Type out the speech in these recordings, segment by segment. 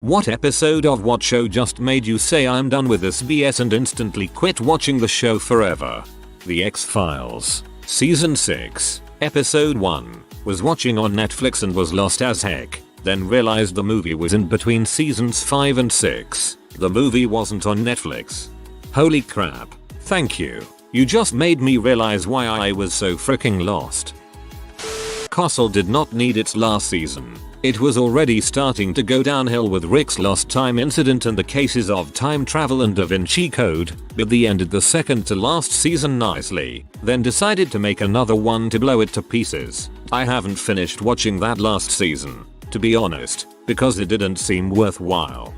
What episode of what show just made you say I'm done with this BS and instantly quit watching the show forever? The X-Files. Season 6, Episode 1. Was watching on Netflix and was lost as heck. Then realized the movie was in between seasons 5 and 6. The movie wasn't on Netflix. Holy crap. Thank you. You just made me realize why I was so freaking lost. Castle did not need its last season. It was already starting to go downhill with Rick's lost time incident and the cases of time travel and Da Vinci Code, but they ended the second to last season nicely, then decided to make another one to blow it to pieces. I haven't finished watching that last season, to be honest, because it didn't seem worthwhile.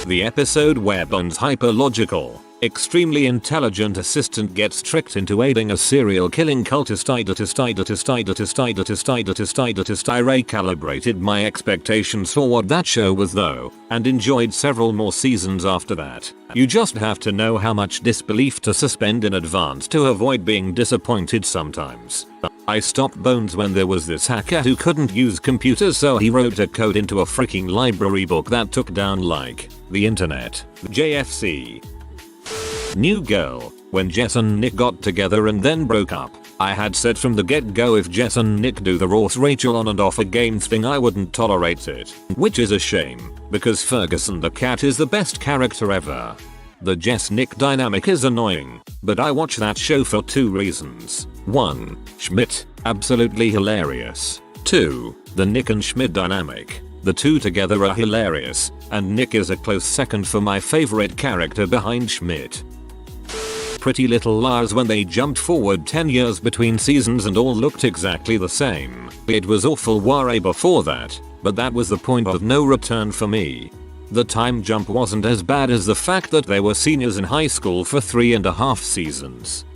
The episode where Bond's hyper-logical, extremely intelligent assistant gets tricked into aiding a serial killing cultist. I recalibrated my expectations for what that show was though, and enjoyed several more seasons after that. You just have to know how much disbelief to suspend in advance to avoid being disappointed sometimes. I stopped Bones when there was this hacker who couldn't use computers, so he wrote a code into a freaking library book that took down like the internet. JFC. New Girl. When Jess and Nick got together and then broke up, I had said from the get-go if Jess and Nick do the Ross Rachel on and off again thing I wouldn't tolerate it. Which is a shame, because Ferguson the cat is the best character ever. The Jess-Nick dynamic is annoying, but I watch that show for 2 reasons. 1. Schmidt, absolutely hilarious. 2. The Nick and Schmidt dynamic. The two together are hilarious, and Nick is a close second for my favorite character behind Schmidt. Pretty Little Liars when they jumped forward 10 years between seasons and all looked exactly the same. It was awful Warre before that, but that was the point of no return for me. The time jump wasn't as bad as the fact that they were seniors in high school for 3.5 seasons.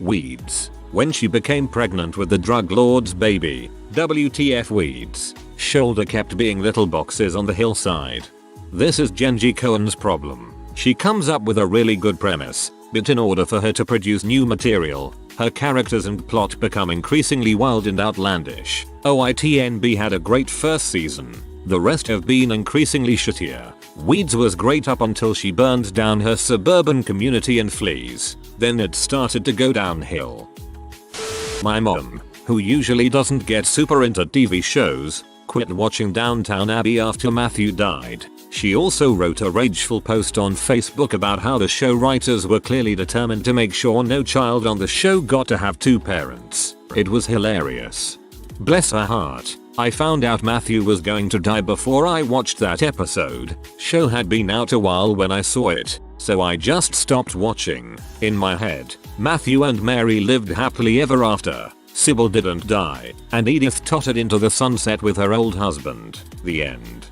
Weeds. When she became pregnant with the drug lord's baby, WTF Weeds. Shoulder kept being little boxes on the hillside. This is Jenji Cohen's problem. She comes up with a really good premise, but in order for her to produce new material, her characters and plot become increasingly wild and outlandish. OITNB had a great first season. The rest have been increasingly shittier. Weeds was great up until she burned down her suburban community and flees. Then it started to go downhill. My mom, who usually doesn't get super into TV shows, quit watching Downton Abbey after Matthew died. She also wrote a rageful post on Facebook about how the show writers were clearly determined to make sure no child on the show got to have 2 parents. It was hilarious. Bless her heart. I found out Matthew was going to die before I watched that episode. Show had been out a while when I saw it, so I just stopped watching. In my head, Matthew and Mary lived happily ever after. Sybil didn't die, and Edith tottered into the sunset with her old husband. The end.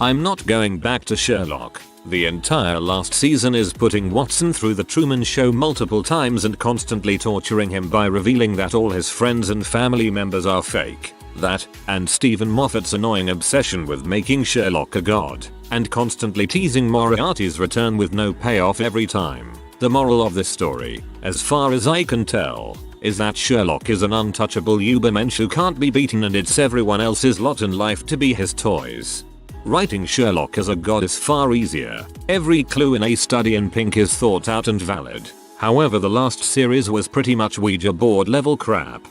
I'm not going back to Sherlock. The entire last season is putting Watson through the Truman Show multiple times and constantly torturing him by revealing that all his friends and family members are fake. That, and Stephen Moffat's annoying obsession with making Sherlock a god, and constantly teasing Moriarty's return with no payoff every time. The moral of this story, as far as I can tell, is that Sherlock is an untouchable Ubermensch who can't be beaten and it's everyone else's lot in life to be his toys. Writing Sherlock as a god is far easier. Every clue in A Study in Pink is thought out and valid. However, the last series was pretty much Ouija board level crap.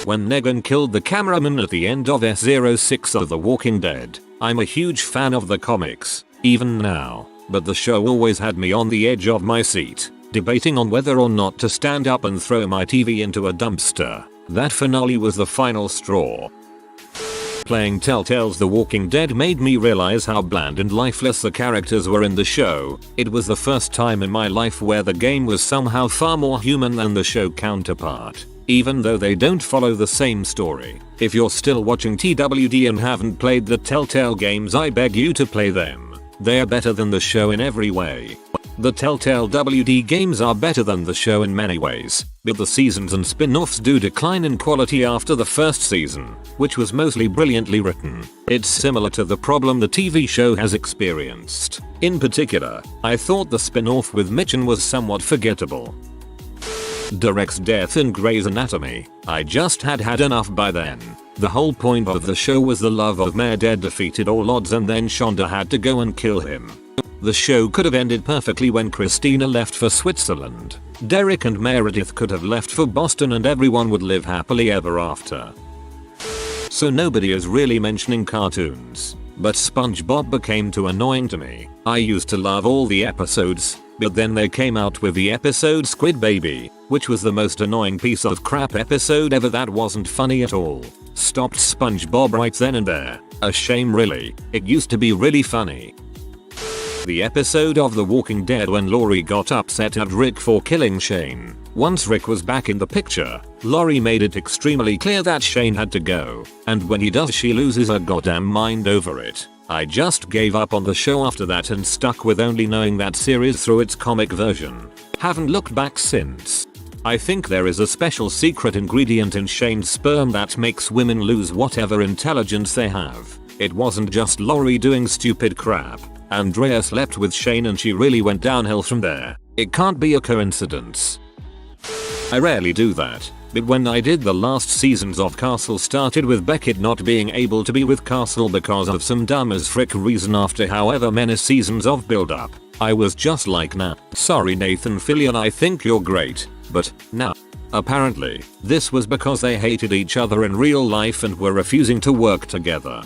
When Negan killed the cameraman at the end of S06 of The Walking Dead, I'm a huge fan of the comics, even now, but the show always had me on the edge of my seat, debating on whether or not to stand up and throw my TV into a dumpster. That finale was the final straw. Playing Telltale's The Walking Dead made me realize how bland and lifeless the characters were in the show. It was the first time in my life where the game was somehow far more human than the show counterpart, even though they don't follow the same story. If you're still watching TWD and haven't played the Telltale games, I beg you to play them. They're better than the show in every way. The Telltale WD games are better than the show in many ways, but the seasons and spin-offs do decline in quality after the first season, which was mostly brilliantly written. It's similar to the problem the TV show has experienced. In particular, I thought the spin-off with Mitchen was somewhat forgettable. Derek's death in Grey's Anatomy. I just had enough by then. The whole point of the show was the love of Meredith defeated all odds and then Shonda had to go and kill him. The show could have ended perfectly when Christina left for Switzerland. Derek and Meredith could have left for Boston and everyone would live happily ever after. So nobody is really mentioning cartoons. But SpongeBob became too annoying to me. I used to love all the episodes, but then they came out with the episode Squid Baby, which was the most annoying piece of crap episode ever that wasn't funny at all. Stopped SpongeBob right then and there. A shame really. It used to be really funny. The episode of The Walking Dead when Laurie got upset at Rick for killing Shane. Once Rick was back in the picture, Laurie made it extremely clear that Shane had to go, and when he does she loses her goddamn mind over it. I just gave up on the show after that and stuck with only knowing that series through its comic version. Haven't looked back since. I think there is a special secret ingredient in Shane's sperm that makes women lose whatever intelligence they have. It wasn't just Laurie doing stupid crap. Andrea slept with Shane and she really went downhill from there. It can't be a coincidence. I rarely do that, but when I did, the last seasons of Castle started with Beckett not being able to be with Castle because of some dumb as frick reason after however many seasons of build up. I was just like, nah, sorry Nathan Fillion, I think you're great, but nah. Apparently, this was because they hated each other in real life and were refusing to work together.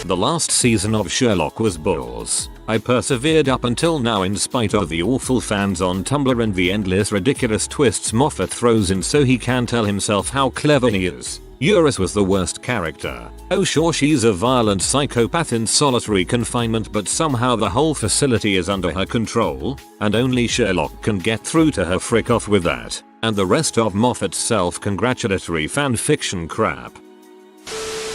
The last season of Sherlock was balls. I persevered up until now in spite of the awful fans on Tumblr and the endless ridiculous twists Moffat throws in so he can tell himself how clever he is. Eurus was the worst character. Oh sure, she's a violent psychopath in solitary confinement, but somehow the whole facility is under her control, and only Sherlock can get through to her. Frick off with that. And the rest of Moffat's self-congratulatory fanfiction crap.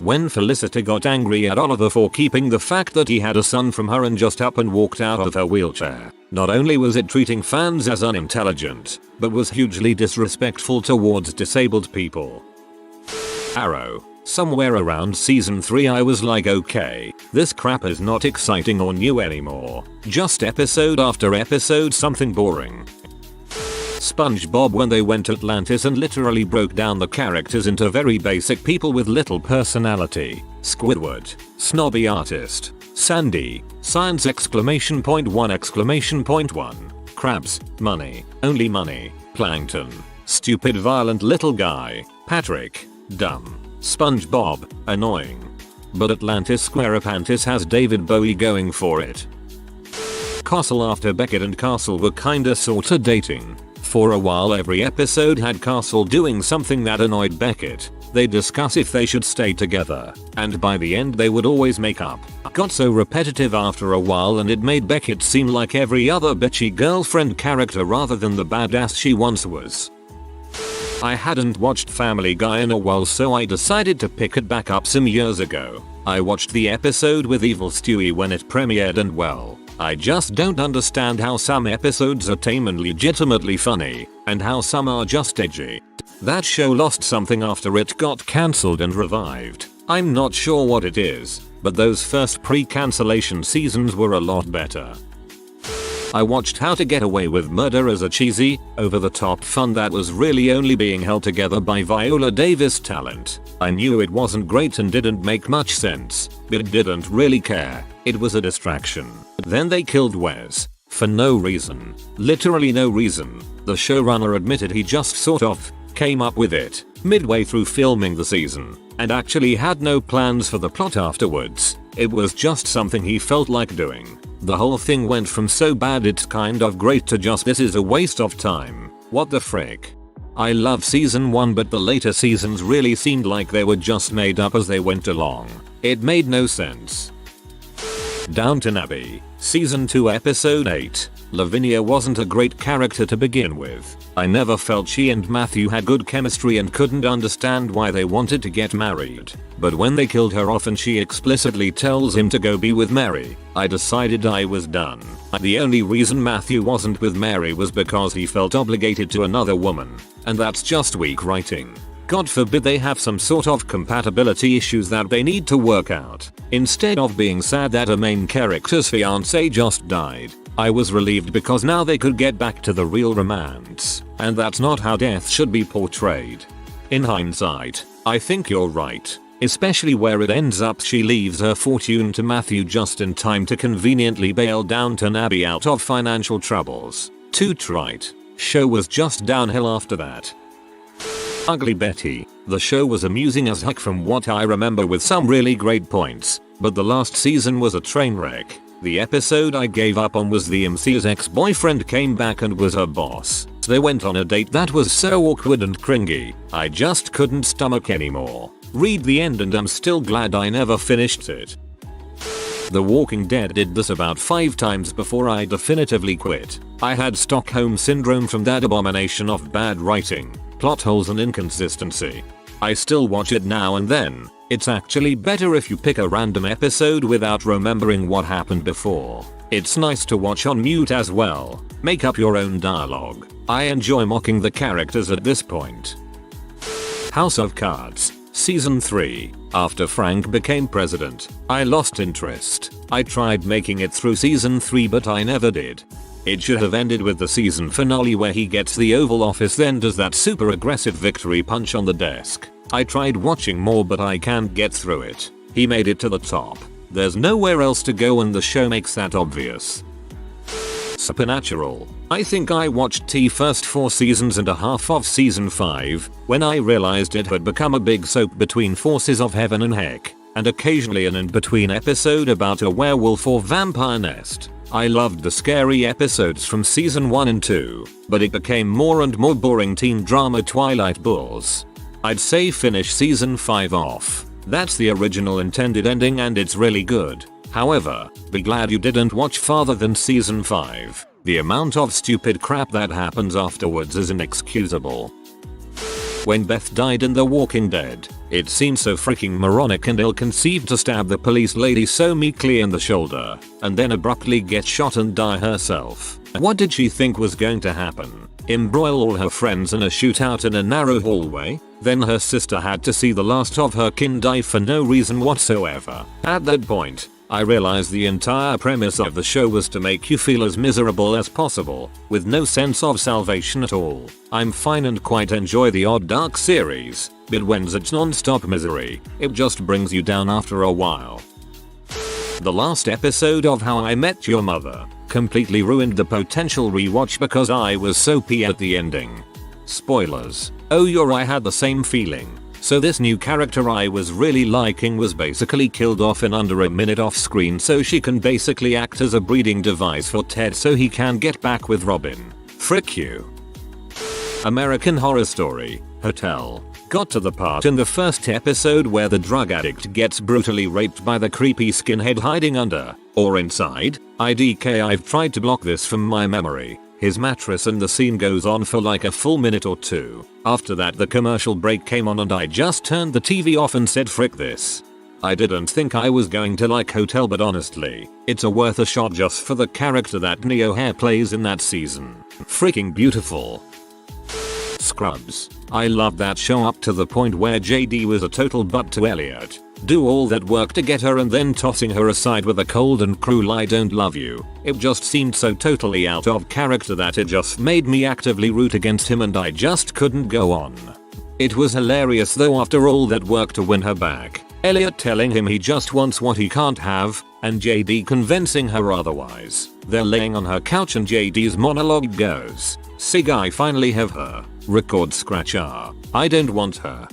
When Felicity got angry at Oliver for keeping the fact that he had a son from her and just up and walked out of her wheelchair, not only was it treating fans as unintelligent, but was hugely disrespectful towards disabled people. Arrow. Somewhere around season 3 I was like, okay, this crap is not exciting or new anymore. Just episode after episode something boring. SpongeBob when they went to Atlantis and literally broke down the characters into very basic people with little personality. Squidward, snobby artist. Sandy, science ! Crabs, money, only money. Plankton, stupid violent little guy. Patrick, dumb. SpongeBob, annoying. But Atlantis Squarepantis has David Bowie going for it. Castle after Beckett and Castle were kinda sorta dating. For a while every episode had Castle doing something that annoyed Beckett. They'd discuss if they should stay together, and by the end they would always make up. Got so repetitive after a while and it made Beckett seem like every other bitchy girlfriend character rather than the badass she once was. I hadn't watched Family Guy in a while so I decided to pick it back up some years ago. I watched the episode with Evil Stewie when it premiered and well, I just don't understand how some episodes are tame and legitimately funny, and how some are just edgy. That show lost something after it got cancelled and revived. I'm not sure what it is, but those first pre-cancellation seasons were a lot better. I watched How to Get Away with Murder as a cheesy, over-the-top fun that was really only being held together by Viola Davis' talent. I knew it wasn't great and didn't make much sense, but didn't really care. It was a distraction. Then they killed Wes. For no reason. Literally no reason. The showrunner admitted he just sort of came up with it midway through filming the season, and actually had no plans for the plot afterwards. It was just something he felt like doing. The whole thing went from so bad it's kind of great to just this is a waste of time. What the frick? I love season 1 but the later seasons really seemed like they were just made up as they went along. It made no sense. Downton Abbey, season 2 episode 8. Lavinia wasn't a great character to begin with. I never felt she and Matthew had good chemistry and couldn't understand why they wanted to get married. But when they killed her off and she explicitly tells him to go be with Mary, I decided I was done. The only reason Matthew wasn't with Mary was because he felt obligated to another woman. And that's just weak writing. God forbid they have some sort of compatibility issues that they need to work out, instead of being sad that a main character's fiancé just died. I was relieved because now they could get back to the real romance, and that's not how death should be portrayed. In hindsight, I think you're right, especially where it ends up she leaves her fortune to Matthew just in time to conveniently bail Downton Abbey out of financial troubles. Too trite. Show was just downhill after that. Ugly Betty. The show was amusing as heck from what I remember with some really great points, but the last season was a train wreck. The episode I gave up on was the MC's ex-boyfriend came back and was her boss. They went on a date that was so awkward and cringy, I just couldn't stomach anymore. Read the end and I'm still glad I never finished it. The Walking Dead did this about 5 times before I definitively quit. I had Stockholm Syndrome from that abomination of bad writing, plot holes and inconsistency. I still watch it now and then. It's actually better if you pick a random episode without remembering what happened before. It's nice to watch on mute as well. Make up your own dialogue. I enjoy mocking the characters at this point. House of Cards. Season 3. After Frank became president, I lost interest. I tried making it through season 3 but I never did. It should have ended with the season finale where he gets the Oval Office then does that super aggressive victory punch on the desk. I tried watching more but I can't get through it. He made it to the top. There's nowhere else to go and the show makes that obvious. Supernatural. I think I watched the first 4 seasons and a half of season 5 when I realized it had become a big soap between forces of heaven and heck, and occasionally an in-between episode about a werewolf or vampire nest. I loved the scary episodes from season 1 and 2, but it became more and more boring teen drama Twilight Bulls. I'd say finish season 5 off. That's the original intended ending and it's really good. However, be glad you didn't watch farther than season 5. The amount of stupid crap that happens afterwards is inexcusable. When Beth died in The Walking Dead, it seemed so freaking moronic and ill-conceived to stab the police lady so meekly in the shoulder, and then abruptly get shot and die herself. What did she think was going to happen? Embroil all her friends in a shootout in a narrow hallway? Then her sister had to see the last of her kin die for no reason whatsoever. At that point, I realized the entire premise of the show was to make you feel as miserable as possible, with no sense of salvation at all. I'm fine and quite enjoy the odd dark series, but when it's non-stop misery, it just brings you down after a while. The last episode of How I Met Your Mother completely ruined the potential rewatch because I was so pee at the ending. Spoilers. Oh I had the same feeling. So this new character I was really liking was basically killed off in under a minute off screen so she can basically act as a breeding device for Ted so he can get back with Robin. Frick you. American Horror Story. Hotel. Got to the part in the first episode where the drug addict gets brutally raped by the creepy skinhead hiding under, or inside, IDK. I've tried to block this from my memory. His mattress and the scene goes on for like a full minute or 2. After that the commercial break came on and I just turned the TV off and said frick this. I didn't think I was going to like Hotel but honestly, it's worth a shot just for the character that Neo Hare plays in that season. Freaking beautiful. Scrubs. I loved that show up to the point where JD was a total butt to Elliot. Do all that work to get her and then tossing her aside with a cold and cruel I don't love you. It just seemed so totally out of character that it just made me actively root against him and I just couldn't go on. It was hilarious though after all that work to win her back. Elliot telling him he just wants what he can't have, and JD convincing her otherwise. They're laying on her couch and JD's monologue goes, "Sig I finally have her. Record scratch R. I don't want her."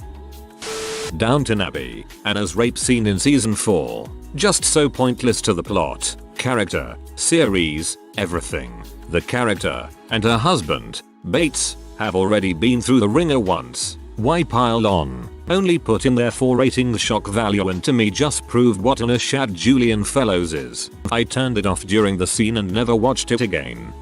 Downton Abbey. Anna's rape scene in season 4. Just so pointless to the plot, character, series, everything. The character and her husband, Bates, have already been through the ringer once. Why pile on? Only put in there for rating the shock value and to me just proved what an shad Julian Fellows is. I turned it off during the scene and never watched it again.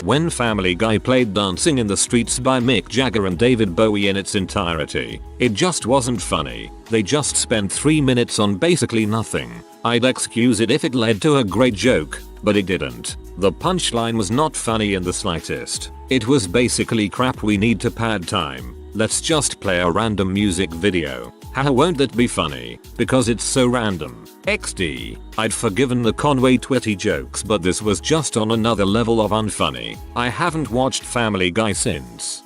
When Family Guy played Dancing in the Streets by Mick Jagger and David Bowie in its entirety, it just wasn't funny. They just spent 3 minutes on basically nothing. I'd excuse it if it led to a great joke, but it didn't. The punchline was not funny in the slightest. It was basically crap. We need to pad time. Let's just play a random music video. Haha, won't that be funny? Because it's so random. XD. I'd forgiven the Conway Twitty jokes, but this was just on another level of unfunny. I haven't watched Family Guy since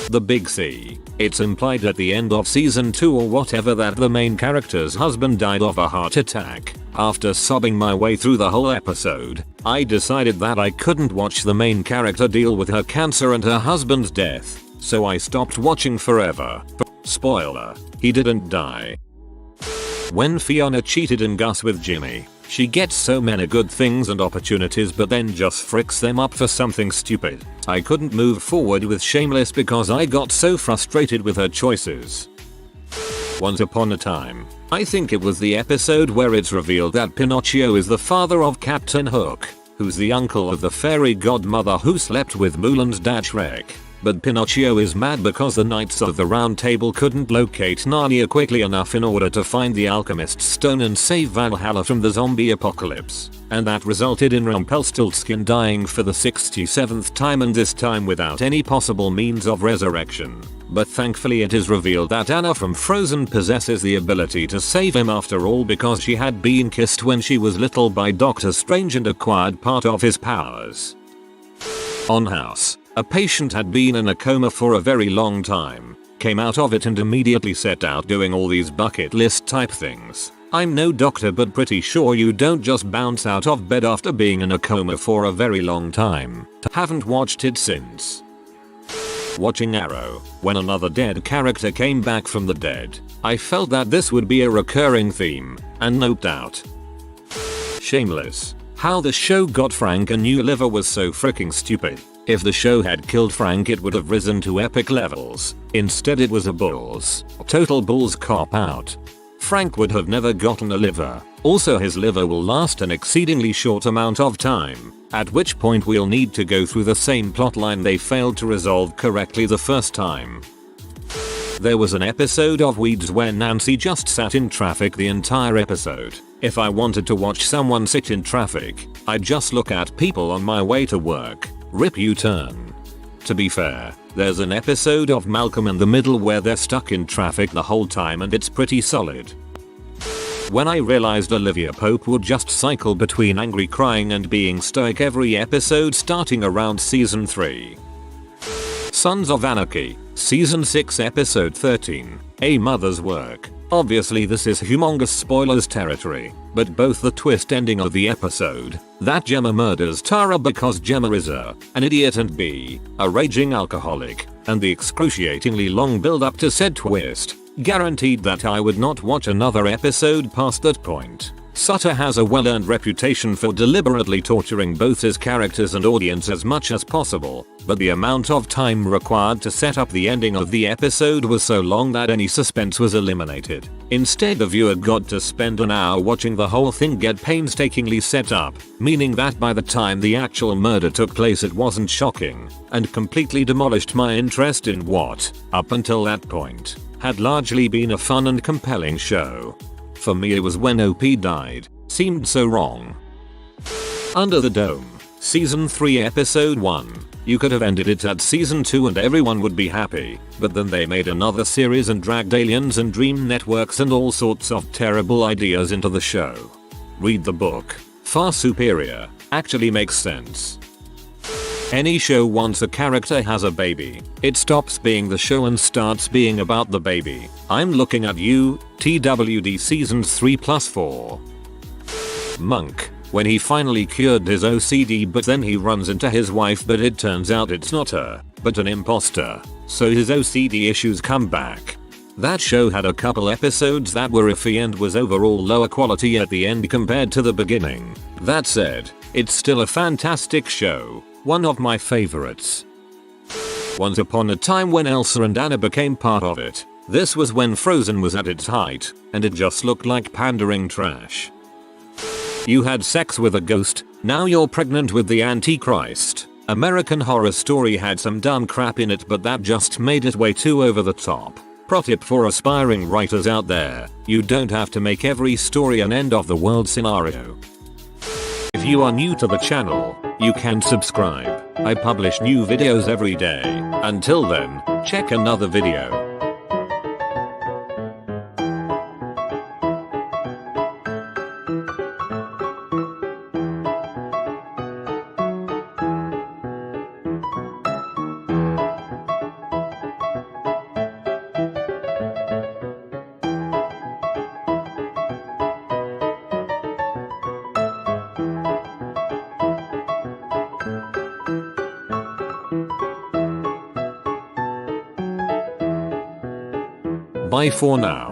The Big C. It's implied at the end of season 2 or whatever that the main character's husband died of a heart attack. After sobbing my way through the whole episode, I decided that I couldn't watch the main character deal with her cancer and her husband's death, so I stopped watching forever. Spoiler, he didn't die. When Fiona cheated and Gus with Jimmy, she gets so many good things and opportunities but then just fricks them up for something stupid. I couldn't move forward with Shameless because I got so frustrated with her choices. Once Upon a Time. I think it was the episode where it's revealed that Pinocchio is the father of Captain Hook, who's the uncle of the fairy godmother who slept with Mulan's dad Shrek. But Pinocchio is mad because the Knights of the Round Table couldn't locate Narnia quickly enough in order to find the Alchemist's Stone and save Valhalla from the zombie apocalypse. And that resulted in Rumpelstiltskin dying for the 67th time, and this time without any possible means of resurrection. But thankfully it is revealed that Anna from Frozen possesses the ability to save him after all because she had been kissed when she was little by Doctor Strange and acquired part of his powers. On House. A patient had been in a coma for a very long time, came out of it and immediately set out doing all these bucket list type things. I'm no doctor but pretty sure you don't just bounce out of bed after being in a coma for a very long time. Haven't watched it since. Watching Arrow. When another dead character came back from the dead, I felt that this would be a recurring theme, and noped out. Shameless. How the show got Frank a new liver was so freaking stupid. If the show had killed Frank it would have risen to epic levels. Instead it was a total balls cop out. Frank would have never gotten a liver. Also his liver will last an exceedingly short amount of time, at which point we'll need to go through the same plotline they failed to resolve correctly the first time. There was an episode of Weeds where Nancy just sat in traffic the entire episode. If I wanted to watch someone sit in traffic, I'd just look at people on my way to work. Rip U-turn. To be fair, there's an episode of Malcolm in the Middle where they're stuck in traffic the whole time and it's pretty solid. When I realized Olivia Pope would just cycle between angry crying and being stoic every episode starting around season 3. Sons of Anarchy, season 6 episode 13, A Mother's Work. Obviously this is humongous spoilers territory, but both the twist ending of the episode, that Gemma murders Tara because Gemma is an idiot and B, a raging alcoholic, and the excruciatingly long build up to said twist, guaranteed that I would not watch another episode past that point. Sutter has a well-earned reputation for deliberately torturing both his characters and audience as much as possible, but the amount of time required to set up the ending of the episode was so long that any suspense was eliminated. Instead the viewer got to spend an hour watching the whole thing get painstakingly set up, meaning that by the time the actual murder took place it wasn't shocking, and completely demolished my interest in what, up until that point, had largely been a fun and compelling show. For me it was when OP died. Seemed so wrong. Under the Dome. Season 3 episode 1. You could have ended it at season 2 and everyone would be happy, but then they made another series and dragged aliens and dream networks and all sorts of terrible ideas into the show. Read the book. Far superior. Actually makes sense. Any show once a character has a baby, it stops being the show and starts being about the baby. I'm looking at you, TWD seasons 3+4. Monk. When he finally cured his OCD but then he runs into his wife but it turns out it's not her, but an imposter, so his OCD issues come back. That show had a couple episodes that were iffy and was overall lower quality at the end compared to the beginning. That said, it's still a fantastic show. One of my favorites. Once upon a time when Elsa and Anna became part of it. This was when Frozen was at its height, and it just looked like pandering trash. You had sex with a ghost, now you're pregnant with the Antichrist. American Horror Story had some dumb crap in it but that just made it way too over the top. Pro tip for aspiring writers out there, you don't have to make every story an end of the world scenario. If you are new to the channel, you can subscribe. I publish new videos every day. Until then, check another video. Bye for now.